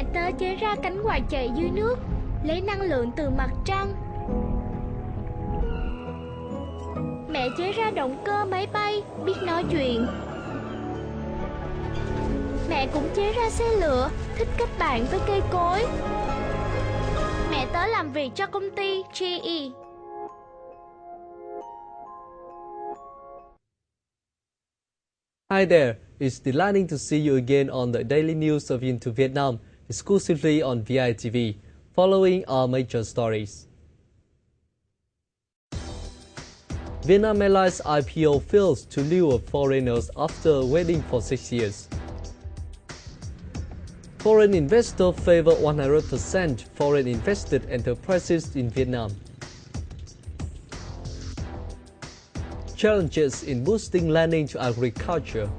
Mẹ tớ chế ra cánh quạt chạy dưới nước, lấy năng lượng từ mặt trăng. Mẹ chế ra động cơ máy bay, biết nói chuyện. Mẹ cũng chế ra xe lửa, thích kết bạn với cây cối. Mẹ tớ làm việc cho công ty GE. Hi there, it's delighting to see you again on the daily news of Into Vietnam, exclusively on VITV, following our major stories. Vietnam Airlines IPO fails to lure foreigners after waiting for 6 years. Foreign investors favor 100% foreign invested enterprises in Vietnam. Challenges in boosting lending to agriculture.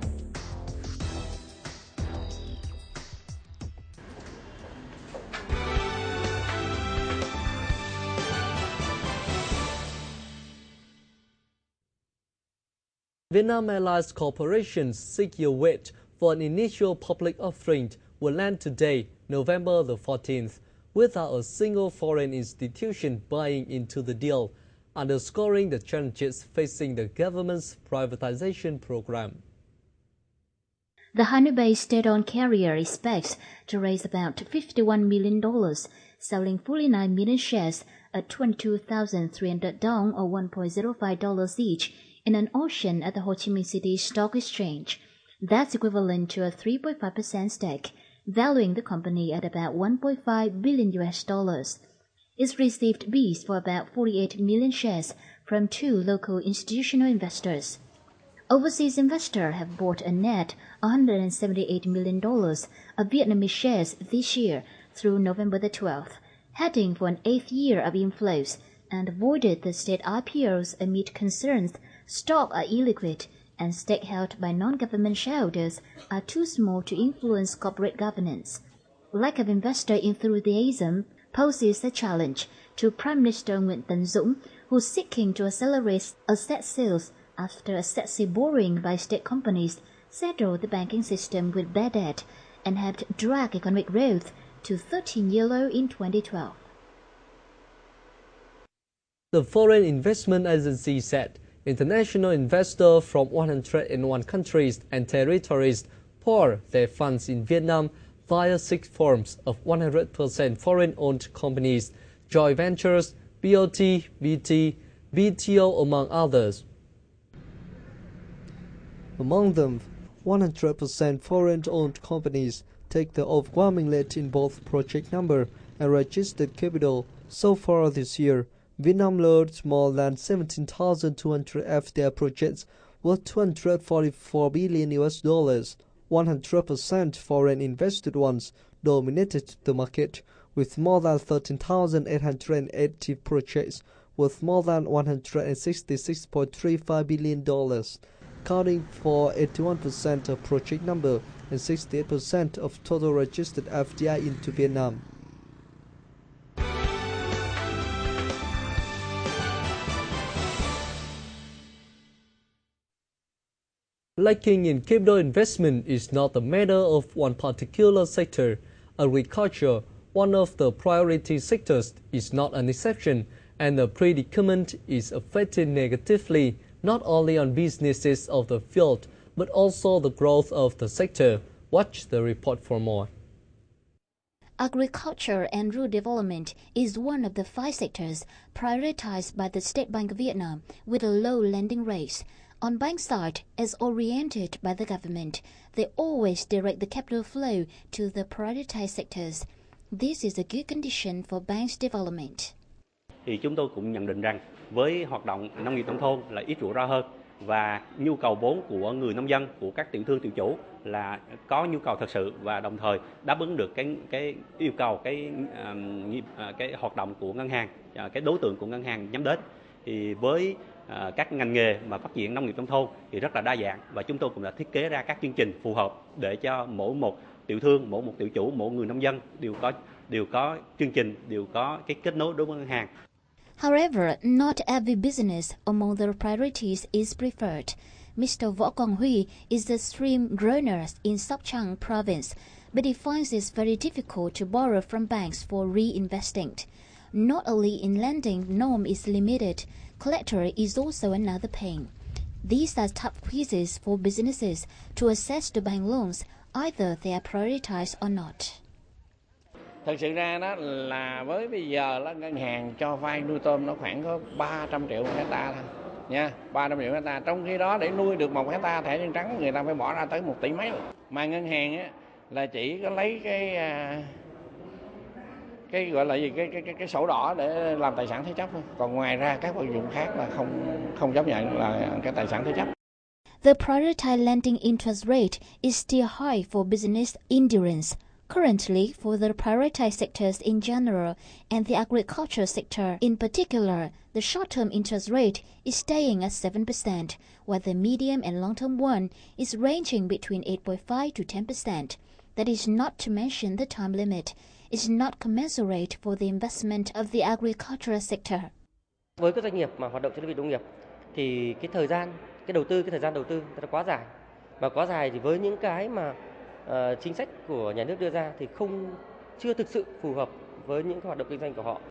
Vietnam Airlines Corporation's 6-year wait for an initial public offering will land today, November the 14th, without a single foreign institution buying into the deal, underscoring the challenges facing the government's privatization program. The Hanoi-based state-owned carrier expects to raise about $51 million, selling 49 million shares at $22,300 or $1.05 each in an auction at the Ho Chi Minh City Stock Exchange. That's equivalent to a 3.5% stake, valuing the company at about $1.5 billion. It's received bids for about 48 million shares from 2 local institutional investors. Overseas investors have bought a net $178 million of Vietnamese shares this year through November the 12th, heading for an 8th year of inflows, and avoided the state IPOs amid concerns stocks are illiquid and stakes held by non-government shareholders are too small to influence corporate governance. Lack of investor enthusiasm poses a challenge to Prime Minister Nguyễn Tấn Dũng, who's seeking to accelerate asset sales after excessive borrowing by state companies settled the banking system with bad debt and have dragged economic growth to 13-year low in 2012. The Foreign Investment Agency said international investors from 101 countries and territories pour their funds in Vietnam via 6 forms of 100% foreign-owned companies, joint ventures, BOT, VT, VTO, among others. Among them, 100% foreign-owned companies take the overwhelming lead in both project number and registered capital. So far this year, Vietnam launched more than 17,200 FDI projects worth $244 billion. 100% foreign invested ones dominated the market, with more than 13,880 projects worth more than $166.35 billion, accounting for 81% of project number and 68% of total registered FDI into Vietnam. Lacking in capital investment is not a matter of one particular sector. Agriculture, one of the priority sectors, is not an exception, and the predicament is affecting negatively not only on businesses of the field, but also the growth of the sector. Watch the report for more. Agriculture and rural development is one of the 5 sectors prioritized by the State Bank of Vietnam with a low lending rate. On bank side, as oriented by the government, they always direct the capital flow to the prioritized sectors. This is a good condition for banks' development. Thì chúng tôi cũng nhận định rằng với hoạt động nông nghiệp nông thôn là ít rủi ro hơn và nhu cầu vốn của người nông dân, của các tiểu thương tiểu chủ là có nhu cầu thật sự và đồng thời đáp ứng được cái yêu cầu cái hoạt động của ngân hàng, cái đối tượng của ngân hàng nhắm đến. Thì với các ngành nghề mà phát triển nông nghiệp nông thôn thì rất là đa dạng và chúng tôi cũng đã thiết kế ra các chương trình phù hợp để cho mỗi một tiểu thương, mỗi một tiểu chủ, mỗi người nông dân đều có chương trình, đều có cái kết nối đối với ngân hàng. However, not every business among the priorities is preferred. Mr. Võ Quang Huy is a stream grower in Sóc Trăng province, but he finds it very difficult to borrow from banks for reinvesting. Not only in lending norm is limited, collateral is also another pain. These are tough quizzes for businesses to assess the bank loans, either they are prioritized or not. Thực sự ra đó là với bây giờ là ngân hàng cho vay nuôi tôm nó khoảng có 300 triệu một hectare thôi nha, 300 triệu hectare. Trong khi đó để nuôi được 1 hectare thẻ chân trắng người ta phải bỏ ra tới 1 tỷ mấy. Mà ngân hàng á là chỉ có lấy cái gọi là gì cái sổ đỏ để làm tài sản thế chấp thôi. Còn ngoài ra các vật dụng khác là không chấp nhận là cái tài sản thế chấp. The prioritized lending interest rate is still high for business endurance. Currently, for the prioritized sectors in general and the agriculture sector in particular, the short-term interest rate is staying at 7%, while the medium and long-term one is ranging between 8.5 to 10%. That is not to mention the time limit. It's not commensurate for the investment of the agricultural sector. Với các doanh nghiệp mà hoạt động trên lĩnh vực nông nghiệp thì cái thời gian đầu tư nó quá dài. Và quá dài thì với những cái mà chính sách của nhà nước đưa ra thì chưa thực sự phù hợp với những cái hoạt động kinh doanh của họ.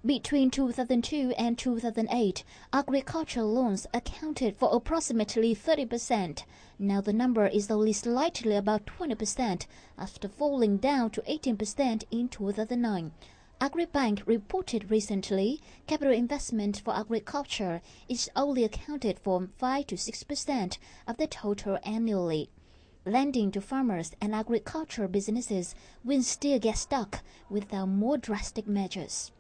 Between 2002 and 2008, agricultural loans accounted for approximately 30%. Now the number is only slightly above 20% after falling down to 18% in 2009. Agribank reported recently, capital investment for agriculture is only accounted for 5 to 6% of the total annually. Lending to farmers and agricultural businesses will still get stuck without more drastic measures.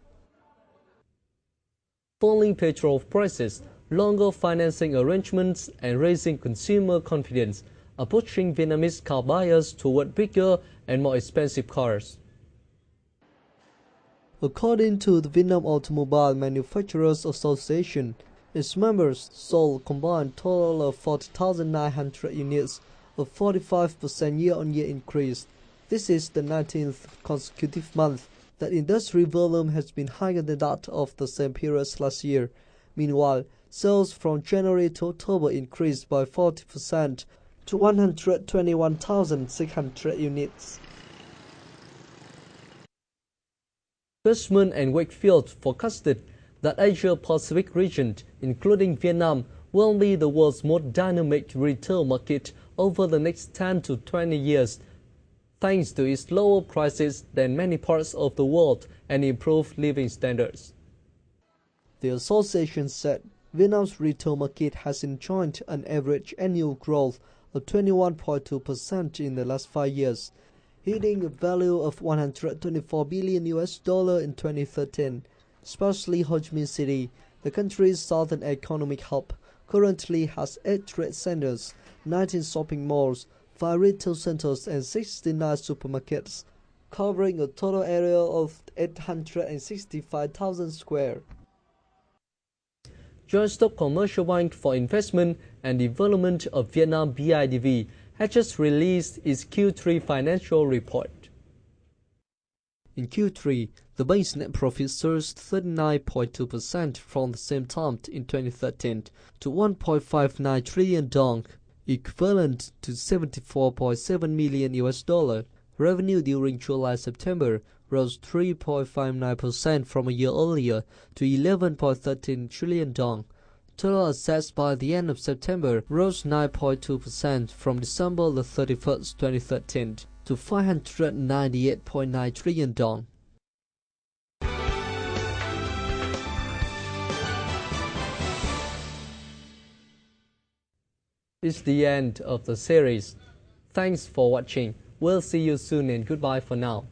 Falling petrol prices, longer financing arrangements, and raising consumer confidence are pushing Vietnamese car buyers toward bigger and more expensive cars. According to the Vietnam Automobile Manufacturers Association, its members sold a combined total of 40,900 units, a 45% year-on-year increase. This is the 19th consecutive month that industry volume has been higher than that of the same period last year. Meanwhile, sales from January to October increased by 40% to 121,600 units. Cushman and Wakefield forecasted that Asia-Pacific region, including Vietnam, will be the world's most dynamic retail market over the next 10 to 20 years, thanks to its lower prices than many parts of the world and improved living standards. The association said Vietnam's retail market has enjoyed an average annual growth of 21.2% in the last 5 years, hitting a value of $124 billion in 2013. Especially Ho Chi Minh City, the country's southern economic hub, currently has 8 trade centers, 19 shopping malls, 5 retail centers and 69 supermarkets, covering a total area of 865,000 square. Joint Stock Commercial Bank for Investment and Development of Vietnam VITV has just released its Q3 financial report. In Q3, the bank's net profit surged 39.2% from the same time in 2013 to 1.59 trillion dong, equivalent to $74.7 million. Revenue during July-September rose 3.59% from a year earlier to 11.13 trillion dong. Total assets by the end of September rose 9.2% from December 31st, 2013 to 598.9 trillion dong. It's the end of the series. Thanks for watching. We'll see you soon and goodbye for now.